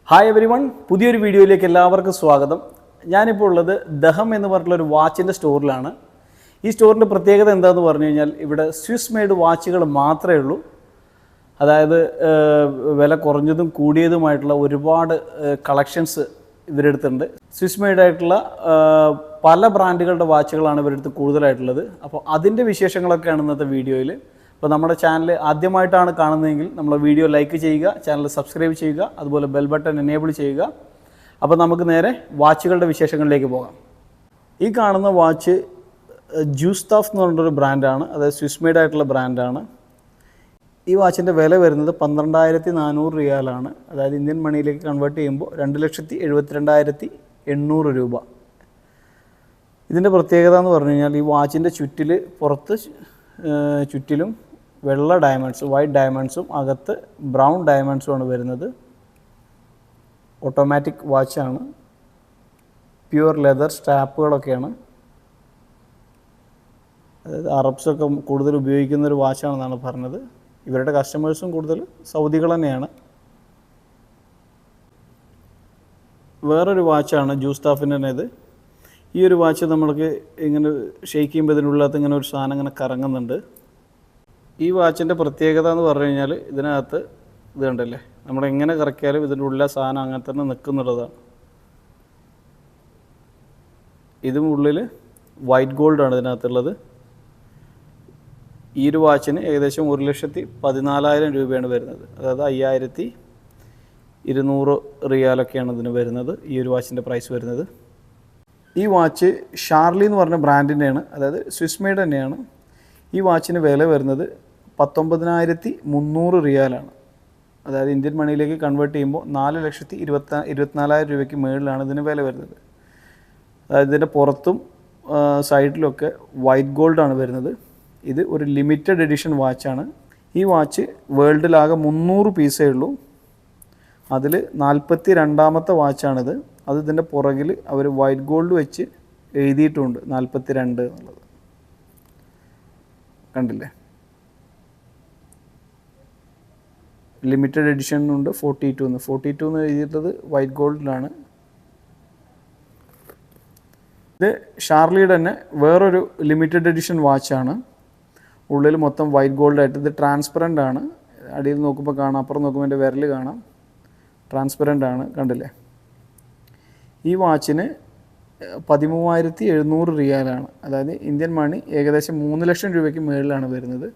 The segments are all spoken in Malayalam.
ഹായ് എവരി വൺ, പുതിയൊരു വീഡിയോയിലേക്ക് എല്ലാവർക്കും സ്വാഗതം. ഞാനിപ്പോൾ ഉള്ളത് ദഹം എന്ന് പറഞ്ഞിട്ടുള്ളൊരു വാച്ചിൻ്റെ സ്റ്റോറിലാണ്. ഈ സ്റ്റോറിൻ്റെ പ്രത്യേകത എന്താണെന്ന് പറഞ്ഞു കഴിഞ്ഞാൽ ഇവിടെ സ്വിസ് മെയ്ഡ് വാച്ചുകൾ മാത്രമേ ഉള്ളൂ. അതായത് വില കുറഞ്ഞതും കൂടിയതുമായിട്ടുള്ള ഒരുപാട് കളക്ഷൻസ് ഇവരുടെ അടുത്തുണ്ട്. സ്വിസ് മെയ്ഡ് ആയിട്ടുള്ള പല ബ്രാൻഡുകളുടെ വാച്ചുകളാണ് ഇവരുടെ അടുത്ത് കൂടുതലായിട്ടുള്ളത്. അപ്പോൾ അതിൻ്റെ വിശേഷങ്ങളൊക്കെയാണ് ഇന്നത്തെ വീഡിയോയിൽ. അപ്പോൾ നമ്മുടെ ചാനൽ ആദ്യമായിട്ടാണ് കാണുന്നതെങ്കിൽ നമ്മളെ വീഡിയോ ലൈക്ക് ചെയ്യുക, ചാനൽ സബ്സ്ക്രൈബ് ചെയ്യുക, അതുപോലെ ബെൽ ബട്ടൺ എനേബിൾ ചെയ്യുക. അപ്പോൾ നമുക്ക് നേരെ വാച്ചുകളുടെ വിശേഷങ്ങളിലേക്ക് പോകാം. ഈ കാണുന്ന വാച്ച് ജൂസ്താഫ് എന്ന് പറഞ്ഞൊരു ബ്രാൻഡാണ്, അതായത് സ്വിസ് മെയ്ഡ് ആയിട്ടുള്ള ബ്രാൻഡാണ്. ഈ വാച്ചിൻ്റെ വില വരുന്നത് 12,400 റിയാലാണ്. അതായത് ഇന്ത്യൻ മണിയിലേക്ക് കൺവേർട്ട് ചെയ്യുമ്പോൾ 2,72,800 രൂപ. ഇതിൻ്റെ പ്രത്യേകത എന്ന് പറഞ്ഞു കഴിഞ്ഞാൽ ഈ വാച്ചിൻ്റെ പുറത്ത് ചുറ്റിലും വെള്ള ഡയമണ്ട്സ്, വൈറ്റ് ഡയമണ്ട്സും അകത്ത് ബ്രൗൺ ഡയമണ്ട്സുമാണ് വരുന്നത്. ഓട്ടോമാറ്റിക് വാച്ചാണ്, പ്യുവർ ലെതർ സ്ട്രാപ്പുകളൊക്കെയാണ്. അതായത് അറബ്സൊക്കെ കൂടുതൽ ഉപയോഗിക്കുന്നൊരു വാച്ചാണെന്നാണ് പറഞ്ഞത്. ഇവരുടെ കസ്റ്റമേഴ്സും കൂടുതൽ സൗദികൾ തന്നെയാണ്. വേറൊരു വാച്ചാണ് ജൂസ്താഫിൻ്റെ തന്നെ ഇത്. ഈ ഒരു വാച്ച് നമ്മൾക്ക് ഇങ്ങനെ ഷെയ്ക്ക് ചെയ്യുമ്പോൾ ഇതിനുള്ളിനകത്ത് ഇങ്ങനെ ഒരു സാധനം ഇങ്ങനെ കറങ്ങുന്നുണ്ട്. ഈ വാച്ചിൻ്റെ പ്രത്യേകത എന്ന് പറഞ്ഞു കഴിഞ്ഞാൽ ഇതിനകത്ത് ഇത് കണ്ടല്ലേ, നമ്മളെങ്ങനെ കറക്കിയാലും ഇതിൻ്റെ ഉള്ളിലെ സാധനം അങ്ങനെ തന്നെ നിൽക്കുന്നുള്ളതാണ്. ഇതും ഉള്ളിൽ വൈറ്റ് ഗോൾഡാണ് ഇതിനകത്തുള്ളത്. ഈ ഒരു വാച്ചിന് ഏകദേശം 1,14,000 രൂപയാണ് വരുന്നത്. അതായത് 5,200 റിയാലൊക്കെയാണ് ഇതിന് വരുന്നത്, ഈ ഒരു വാച്ചിൻ്റെ പ്രൈസ് വരുന്നത്. ഈ വാച്ച് ഷാർലി എന്ന് പറഞ്ഞ ബ്രാൻഡിൻ്റെയാണ്, അതായത് സ്വിസ് മെയ്ഡ് തന്നെയാണ്. ഈ വാച്ചിന് വില വരുന്നത് 19,300 റിയാലാണ്. അതായത് ഇന്ത്യൻ മണിയിലേക്ക് കൺവേർട്ട് ചെയ്യുമ്പോൾ 4,24,000 രൂപയ്ക്ക് മുകളിലാണ് ഇതിന് വില വരുന്നത്. അതായത് ഇതിൻ്റെ പുറത്തും സൈഡിലൊക്കെ വൈറ്റ് ഗോൾഡാണ് വരുന്നത്. ഇത് ഒരു ലിമിറ്റഡ് എഡിഷൻ വാച്ചാണ്. ഈ വാച്ച് വേൾഡിലാകെ 300 പീസേ ഉള്ളൂ. അതിൽ 42ാമത്തെ വാച്ചാണിത്. അത് ഇതിൻ്റെ പുറകിൽ അവർ വൈറ്റ് ഗോൾഡ് വെച്ച് എഴുതിയിട്ടുണ്ട് 42 എന്നുള്ളത്. കണ്ടില്ലേ, ലിമിറ്റഡ് എഡിഷൻ ഉണ്ട് 42 എന്ന് എഴുതിയിട്ടുള്ളത് വൈറ്റ് ഗോൾഡിലാണ്. ഇത് ഷാർലിയുടെ തന്നെ വേറൊരു ലിമിറ്റഡ് എഡിഷൻ വാച്ചാണ്. ഉള്ളിൽ മൊത്തം വൈറ്റ് ഗോൾഡായിട്ട്. ഇത് ട്രാൻസ്പെറൻ്റ് ആണ്. അടിയിൽ നോക്കുമ്പോൾ കാണാം, അപ്പുറം നോക്കുമ്പോൾ എൻ്റെ വിരൽ കാണാം, ട്രാൻസ്പെറൻ്റ് ആണ്. കണ്ടില്ലേ, ഈ വാച്ചിന് 13,700 റിയാലാണ്. അതായത് ഇന്ത്യൻ മണി ഏകദേശം 3 ലക്ഷം രൂപയ്ക്ക് മുകളിലാണ് വരുന്നത്.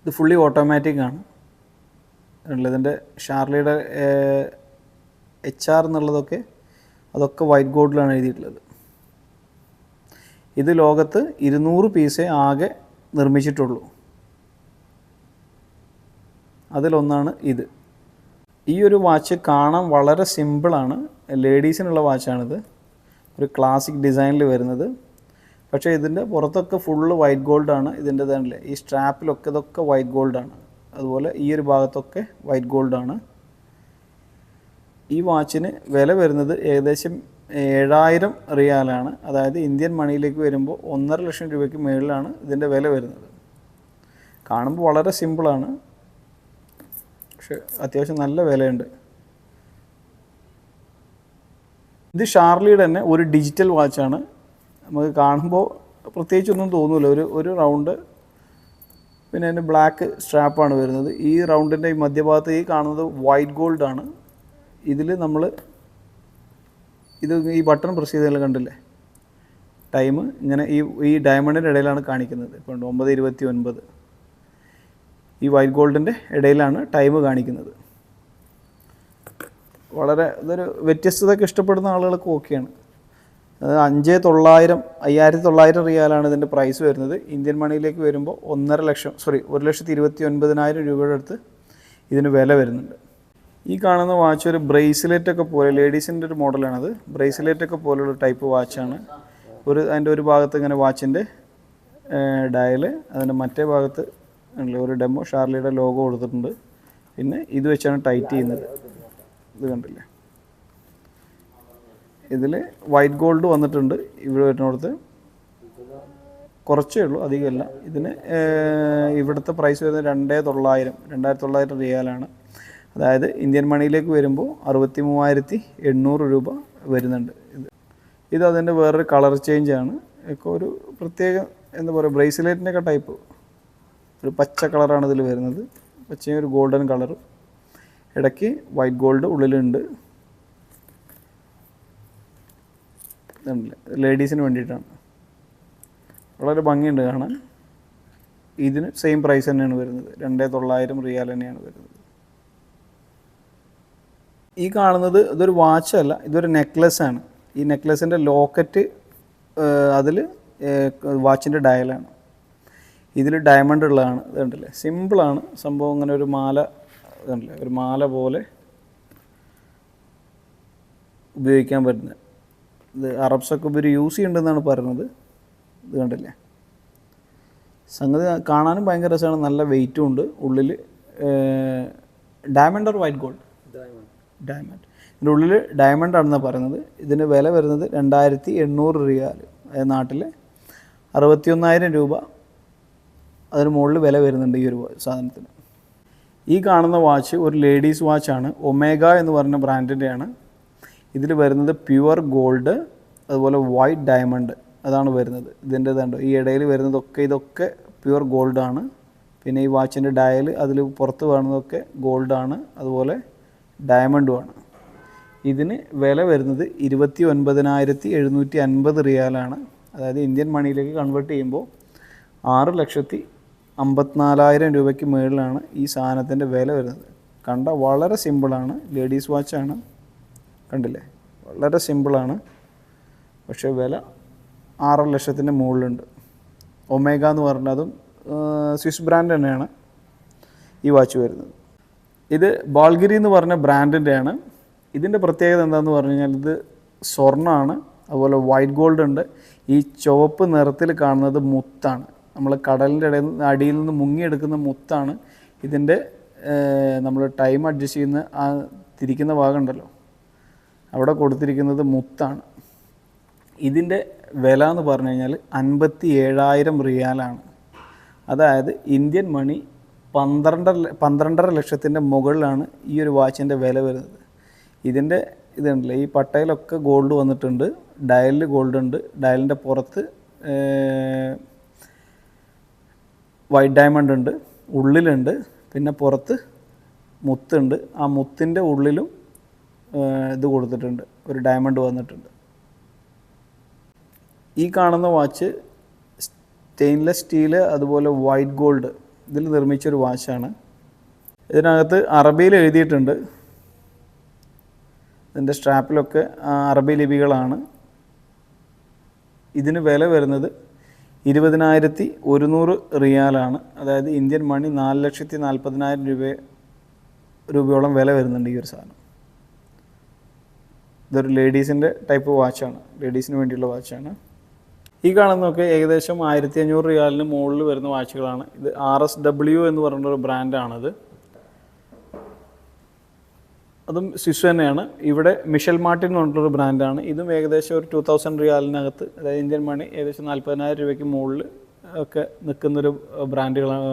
ഇത് ഫുള്ളി ഓട്ടോമാറ്റിക് ആണ്. ഇതിൻ്റെ ഷാർലിയുടെ HR എന്നുള്ളതൊക്കെ അതൊക്കെ വൈറ്റ് ഗോൾഡിലാണ് എഴുതിയിട്ടുള്ളത്. ഇത് ലോകത്ത് 200 പീസേ ആകെ നിർമ്മിച്ചിട്ടുള്ളൂ. അതിലൊന്നാണ് ഇത്. ഈ ഒരു വാച്ച് കാണാൻ വളരെ സിമ്പിളാണ്. ലേഡീസിനുള്ള വാച്ചാണിത്. ഒരു ക്ലാസിക് ഡിസൈനിൽ വരുന്നത്. പക്ഷേ ഇതിൻ്റെ പുറത്തൊക്കെ ഫുള്ള് വൈറ്റ് ഗോൾഡാണ്. ഇതിൻ്റെ തന്നെ ഈ സ്ട്രാപ്പിലൊക്കെ ഇതൊക്കെ വൈറ്റ് ഗോൾഡാണ്. അതുപോലെ ഈ ഒരു ഭാഗത്തൊക്കെ വൈറ്റ് ഗോൾഡാണ്. ഈ വാച്ചിന് വില വരുന്നത് ഏകദേശം 7,000 റിയാലാണ്. അതായത് ഇന്ത്യൻ മണിയിലേക്ക് വരുമ്പോൾ 1.5 ലക്ഷം രൂപയ്ക്ക് മുകളിലാണ് ഇതിൻ്റെ വില വരുന്നത്. കാണുമ്പോൾ വളരെ സിമ്പിളാണ്, പക്ഷെ അത്യാവശ്യം നല്ല വിലയുണ്ട്. ഇത് ഷാർലിയുടെ തന്നെ ഒരു ഡിജിറ്റൽ വാച്ചാണ്. നമുക്ക് കാണുമ്പോൾ പ്രത്യേകിച്ചൊന്നും തോന്നില്ല. ഒരു റൗണ്ട്, പിന്നെ അതിന് ബ്ലാക്ക് സ്ട്രാപ്പാണ് വരുന്നത്. ഈ റൗണ്ടിൻ്റെ ഈ മധ്യഭാഗത്ത് ഈ കാണുന്നത് വൈറ്റ് ഗോൾഡാണ്. ഇതിൽ നമ്മൾ ഈ ബട്ടൺ പ്രസ് ചെയ്താൽ കണ്ടില്ലേ, ടൈം ഇങ്ങനെ ഈ ഡയമണ്ടിൻ്റെ ഇടയിലാണ് കാണിക്കുന്നത്. ഇപ്പോൾ 9:29 ഈ വൈറ്റ് ഗോൾഡിൻ്റെ ഇടയിലാണ് ടൈം കാണിക്കുന്നത്. വളരെ ഇതൊരു വ്യത്യസ്തതയൊക്കെ ഇഷ്ടപ്പെടുന്ന ആളുകൾക്ക് ഓക്കെയാണ്. അത് 5,900 റിയാലാണ് ഇതിൻ്റെ പ്രൈസ് വരുന്നത്. ഇന്ത്യൻ മണിയിലേക്ക് വരുമ്പോൾ 1,29,000 രൂപയുടെ അടുത്ത് ഇതിന് വില വരുന്നുണ്ട്. ഈ കാണുന്ന വാച്ച് ഒരു ബ്രേസ്ലെറ്റൊക്കെ പോലെ, ലേഡീസിൻ്റെ ഒരു മോഡലാണത്. ബ്രേസ്ലെറ്റൊക്കെ പോലുള്ള ടൈപ്പ് വാച്ചാണ്. അതിൻ്റെ ഒരു ഭാഗത്ത് ഇങ്ങനെ വാച്ചിൻ്റെ ഡയല്, അതിൻ്റെ മറ്റേ ഭാഗത്ത് ഒരു ഡെമോ ഷാർലിയുടെ ലോഗോ കൊടുത്തിട്ടുണ്ട്. പിന്നെ ഇത് വെച്ചാണ് ടൈറ്റ് ചെയ്യുന്നത്. ഇത് കണ്ടില്ലേ, ഇതിൽ വൈറ്റ് ഗോൾഡ് വന്നിട്ടുണ്ട്. ഇവിടെ വരുന്നിടത്ത് കുറച്ചേ ഉള്ളൂ, അധികമല്ല. ഇതിന് ഇവിടുത്തെ പ്രൈസ് വരുന്നത് 2,900 റിയാലാണ്. അതായത് ഇന്ത്യൻ മണിയിലേക്ക് വരുമ്പോൾ 63,800 രൂപ വരുന്നുണ്ട്. ഇത് അതിൻ്റെ വേറൊരു കളർ ചേഞ്ചാണ്. ഒക്കെ ഒരു പ്രത്യേക എന്താ പറയുക, ബ്രേസ്ലെറ്റിൻ്റെയൊക്കെ ടൈപ്പ് ഒരു പച്ച കളറാണ് ഇതിൽ വരുന്നത്. പച്ചയും ഒരു ഗോൾഡൻ കളറും, ഇടയ്ക്ക് വൈറ്റ് ഗോൾഡ് ഉള്ളിലുണ്ട്. ലേഡീസിന് വേണ്ടിയിട്ടാണ്. വളരെ ഭംഗിയുണ്ട് കാണാൻ. ഇതിന് സെയിം പ്രൈസ് തന്നെയാണ് വരുന്നത്, 2,900 റിയാൽ തന്നെയാണ് വരുന്നത്. ഈ കാണുന്നത് ഇതൊരു വാച്ചല്ല, ഇതൊരു നെക്ലസ്സാണ്. ഈ നെക്ലസിൻ്റെ ലോക്കറ്റ് അതിൽ വാച്ചിൻ്റെ ഡയലാണ്. ഇതിൽ ഡയമണ്ട് ഉള്ളതാണ്. ഇത് കണ്ടില്ലേ, സിമ്പിളാണ് സംഭവം. ഇങ്ങനെ ഒരു മാല കണ്ടില്ലേ, ഒരു മാല പോലെ ഉപയോഗിക്കാൻ പറ്റുന്നത്. ഇത് അറബ്സൊക്കെ ഇവർ യൂസ് ചെയ്യുന്നുണ്ടെന്നാണ് പറയുന്നത്. ഇത് കണ്ടില്ലേ, സംഗതി കാണാനും ഭയങ്കര രസമാണ്. നല്ല വെയിറ്റും ഉണ്ട്. ഉള്ളിൽ diamond or white gold, diamond. ഇതിൻ്റെ ഉള്ളിൽ ഡയമണ്ട് ആണെന്നാണ് പറയുന്നത്. ഇതിന് വില വരുന്നത് 2,800 റിയാൽ, അതായത് നാട്ടിൽ 61,000 രൂപ. അതിന് മുകളിൽ വില വരുന്നുണ്ട് ഈ ഒരു സാധനത്തിന്. ഈ കാണുന്ന വാച്ച് ഒരു ലേഡീസ് വാച്ചാണ്. ഒമേഗ എന്ന് പറഞ്ഞ ബ്രാൻഡിൻ്റെയാണ്. ഇതിൽ വരുന്നത് പ്യുവർ ഗോൾഡ്, അതുപോലെ വൈറ്റ് ഡയമണ്ട്, അതാണ് വരുന്നത്. ഇതിൻ്റെ ഇതുണ്ട്, ഈ ഇടയിൽ വരുന്നതൊക്കെ ഇതൊക്കെ പ്യുവർ ഗോൾഡാണ്. പിന്നെ ഈ വാച്ചിൻ്റെ ഡയൽ അതിൽ പുറത്ത് കാണുന്നതൊക്കെ ഗോൾഡാണ്, അതുപോലെ ഡയമണ്ടുമാണ്. ഇതിന് വില വരുന്നത് 29,750 റിയാലാണ്. അതായത് ഇന്ത്യൻ മണിയിലേക്ക് കൺവേർട്ട് ചെയ്യുമ്പോൾ 6,54,000 രൂപയ്ക്ക് മുകളിലാണ് ഈ സാധനത്തിൻ്റെ വില വരുന്നത്. കണ്ട വളരെ സിമ്പിളാണ്, ലേഡീസ് വാച്ചാണ്. കണ്ടില്ലേ, വളരെ സിമ്പിളാണ്. പക്ഷേ വില 6,00,000 മുകളിലുണ്ട്. ഒമേഗ എന്ന് പറഞ്ഞതും സ്വിസ് ബ്രാൻഡ് തന്നെയാണ് ഈ വാച്ച് വരുന്നത്. ഇത് ബാൾഗിരി എന്ന് പറഞ്ഞ ബ്രാൻഡിൻ്റെയാണ്. ഇതിൻ്റെ പ്രത്യേകത എന്താണെന്ന് പറഞ്ഞു കഴിഞ്ഞാൽ ഇത് സ്വർണ്ണമാണ്, അതുപോലെ വൈറ്റ് ഗോൾഡ് ഉണ്ട്. ഈ ചുവപ്പ് നിറത്തിൽ കാണുന്നത് മുത്താണ്. നമ്മൾ കടലിൻ്റെ അടിയിൽ നിന്ന് മുങ്ങിയെടുക്കുന്ന മുത്താണ്. ഇതിൻ്റെ നമ്മൾ ടൈം അഡ്ജസ്റ്റ് ചെയ്യുന്ന ആ തിരിക്കുന്ന ഭാഗം ഉണ്ടല്ലോ, അവിടെ കൊടുത്തിരിക്കുന്നത് മുത്താണ്. ഇതിൻ്റെ വില എന്ന് പറഞ്ഞു കഴിഞ്ഞാൽ 57,000 റിയാലാണ്. അതായത് ഇന്ത്യൻ മണി 12.5 ലക്ഷത്തിൻ്റെ മുകളിലാണ് ഈ ഒരു വാച്ചിൻ്റെ വില വരുന്നത്. ഇതിൻ്റെ ഇതുണ്ടല്ലോ, ഈ പട്ടയിലൊക്കെ ഗോൾഡ് വന്നിട്ടുണ്ട്, ഡയലിൽ ഗോൾഡ് ഉണ്ട്, ഡയലിൻ്റെ പുറത്ത് വൈറ്റ് ഡയമണ്ട് ഉണ്ട്, ഉള്ളിലുണ്ട്, പിന്നെ പുറത്ത് മുത്തുണ്ട്. ആ മുത്തിൻ്റെ ഉള്ളിലും ഇത് കൊടുത്തിട്ടുണ്ട്, ഒരു ഡയമണ്ട് വന്നിട്ടുണ്ട്. ഈ കാണുന്ന വാച്ച് സ്റ്റെയിൻലെസ് സ്റ്റീല്, അതുപോലെ വൈറ്റ് ഗോൾഡ് ഇതിൽ നിർമ്മിച്ചൊരു വാച്ചാണ്. ഇതിനകത്ത് അറബിയിൽ എഴുതിയിട്ടുണ്ട്. ഇതിൻ്റെ സ്ട്രാപ്പിലൊക്കെ അറബി ലിപികളാണ്. ഇതിന് വില വരുന്നത് 20,100 റിയാലാണ്. അതായത് ഇന്ത്യൻ മണി 4,40,000 രൂപയോളം വില വരുന്നുണ്ട് ഈ ഒരു സാധനം. ഇതൊരു ലേഡീസിൻ്റെ ടൈപ്പ് വാച്ചാണ്, ലേഡീസിന് വേണ്ടിയുള്ള വാച്ചാണ്. ഈ കാണുന്നതൊക്കെ ഏകദേശം 1,500 റിയാലിന് മുകളിൽ വരുന്ന വാച്ചുകളാണ്. ഇത് RSW എന്ന് പറഞ്ഞൊരു ബ്രാൻഡാണത്. അതും സ്വിസ് തന്നെയാണ്. ഇവിടെ മിഷൽ മാർട്ടിൻ എന്ന് പറഞ്ഞിട്ടൊരു ബ്രാൻഡാണ്. ഇതും ഏകദേശം ഒരു 2,000 റിയാലിനകത്ത്, അതായത് ഇന്ത്യൻ മണി ഏകദേശം 40,000 രൂപയ്ക്ക് മുകളിൽ ഒക്കെ നിൽക്കുന്നൊരു ബ്രാൻഡുകളാണ്,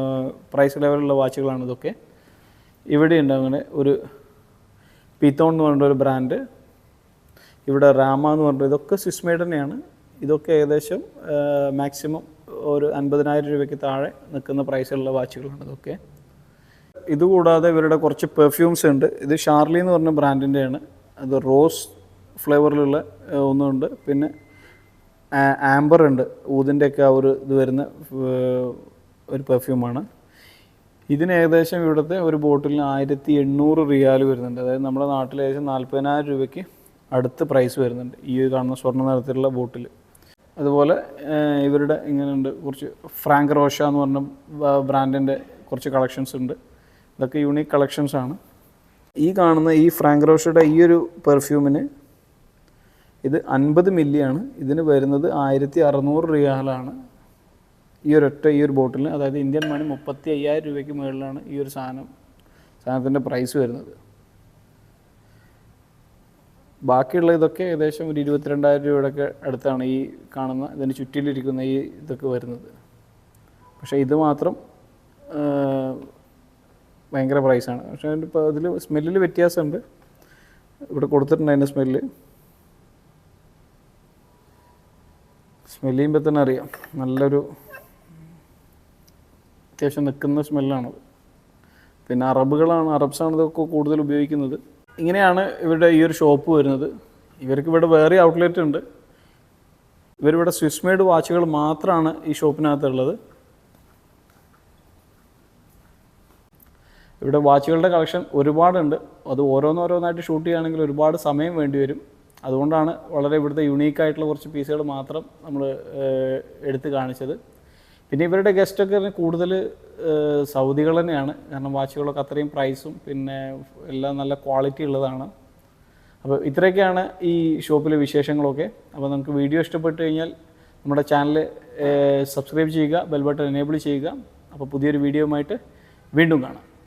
പ്രൈസ് ലെവലുള്ള വാച്ചുകളാണ് ഇതൊക്കെ. ഇവിടെയുണ്ട് അങ്ങനെ ഒരു പീത്തോൺ എന്ന് പറഞ്ഞൊരു ബ്രാൻഡ്, ഇവിടെ റാമ എന്ന് പറഞ്ഞിട്ട്, ഇതൊക്കെ സ്വിസ് മെയ്ഡ് തന്നെയാണ്. ഇതൊക്കെ ഏകദേശം മാക്സിമം ഒരു 50,000 രൂപയ്ക്ക് താഴെ നിൽക്കുന്ന പ്രൈസുള്ള വാച്ചുകളാണ് ഇതൊക്കെ. ഇതുകൂടാതെ ഇവരുടെ കുറച്ച് പെർഫ്യൂംസ് ഉണ്ട്. ഇത് ഷാർലി എന്ന് പറഞ്ഞ ബ്രാൻഡിൻ്റെയാണ്. അത് റോസ് ഫ്ലേവറിലുള്ള ഒന്നുണ്ട്, പിന്നെ ആംബർ ഉണ്ട്, ഊതിൻ്റെയൊക്കെ ആ ഒരു ഇത് വരുന്ന ഒരു പെർഫ്യൂമാണ്. ഇതിന് ഏകദേശം ഇവിടുത്തെ ഒരു ബോട്ടിലിന് 1,800 റിയാൽ വരുന്നുണ്ട്. അതായത് നമ്മുടെ നാട്ടിൽ ഏകദേശം 40,000 രൂപയ്ക്ക് അടുത്ത് പ്രൈസ് വരുന്നുണ്ട് ഈ കാണുന്ന സ്വർണ്ണ നിറത്തിലുള്ള ബോട്ടിൽ. അതുപോലെ ഇവരുടെ ഇങ്ങനെയുണ്ട് കുറച്ച് ഫ്രാങ്ക് റോഷ എന്ന് പറഞ്ഞ ബ്രാൻഡിൻ്റെ കുറച്ച് കളക്ഷൻസ് ഉണ്ട്. ഇതൊക്കെ യൂണീക്ക് കളക്ഷൻസാണ്. ഈ കാണുന്ന ഈ ഫ്രാങ്ക് റോഷയുടെ ഈ ഒരു പെർഫ്യൂമിന് ഇത് 50 മില്ലിയാണ്. ഇതിന് വരുന്നത് 1,600 റിയാലാണ് ഈ ഒരു ബോട്ടിലിന്. അതായത് ഇന്ത്യൻ മണി 35,000 രൂപയ്ക്ക് മുകളിലാണ് ഈ ഒരു സാധനത്തിൻ്റെ പ്രൈസ് വരുന്നത്. ബാക്കിയുള്ള ഇതൊക്കെ ഏകദേശം ഒരു 22,000 രൂപയുടെയൊക്കെ അടുത്താണ് ഈ കാണുന്ന ഇതിന് ചുറ്റിലിരിക്കുന്ന ഈ ഇതൊക്കെ വരുന്നത്. പക്ഷേ ഇത് മാത്രം ഭയങ്കര പ്രൈസാണ്. പക്ഷേ ഇപ്പോൾ അതിൽ സ്മെല്ലിൽ വ്യത്യാസമുണ്ട്. ഇവിടെ കൊടുത്തിട്ടുണ്ട് അതിൻ്റെ സ്മെല്ല് ചെയ്യുമ്പോൾ തന്നെ അറിയാം. നല്ലൊരു അത്യാവശ്യം നിൽക്കുന്ന സ്മെല്ലാണത്. പിന്നെ അറബ്സാണ് ഇതൊക്കെ കൂടുതൽ ഉപയോഗിക്കുന്നത്. ഇങ്ങനെയാണ് ഇവരുടെ ഈ ഒരു ഷോപ്പ് വരുന്നത്. ഇവർക്ക് ഇവിടെ വേറെ ഔട്ട്ലെറ്റ് ഉണ്ട്. ഇവരിവിടെ സ്വിസ് മെയ്ഡ് വാച്ചുകൾ മാത്രമാണ് ഈ ഷോപ്പിനകത്തുള്ളത്. ഇവിടെ വാച്ചുകളുടെ കളക്ഷൻ ഒരുപാടുണ്ട്. അത് ഓരോന്നോരോന്നായിട്ട് ഷൂട്ട് ചെയ്യുകയാണെങ്കിൽ ഒരുപാട് സമയം വേണ്ടി വരും. അതുകൊണ്ടാണ് വളരെ ഇവിടുത്തെ യുണീക്കായിട്ടുള്ള കുറച്ച് പീസുകൾ മാത്രം നമ്മൾ എടുത്ത് കാണിച്ചത്. പിന്നെ ഇവരുടെ ഗസ്റ്റൊക്കെ കൂടുതൽ സൗദികൾ തന്നെയാണ്. കാരണം വാച്ചുകളൊക്കെ അത്രയും പ്രൈസും പിന്നെ എല്ലാം നല്ല ക്വാളിറ്റി ഉള്ളതാണ്. അപ്പോൾ ഇത്രയൊക്കെയാണ് ഈ ഷോപ്പിലെ വിശേഷങ്ങളൊക്കെ. അപ്പോൾ നമുക്ക് വീഡിയോ ഇഷ്ടപ്പെട്ട് കഴിഞ്ഞാൽ നമ്മുടെ ചാനൽ സബ്സ്ക്രൈബ് ചെയ്യുക, ബെൽ ബട്ടൺ എനേബിൾ ചെയ്യുക. അപ്പോൾ പുതിയൊരു വീഡിയോയുമായിട്ട് വീണ്ടും കാണാം.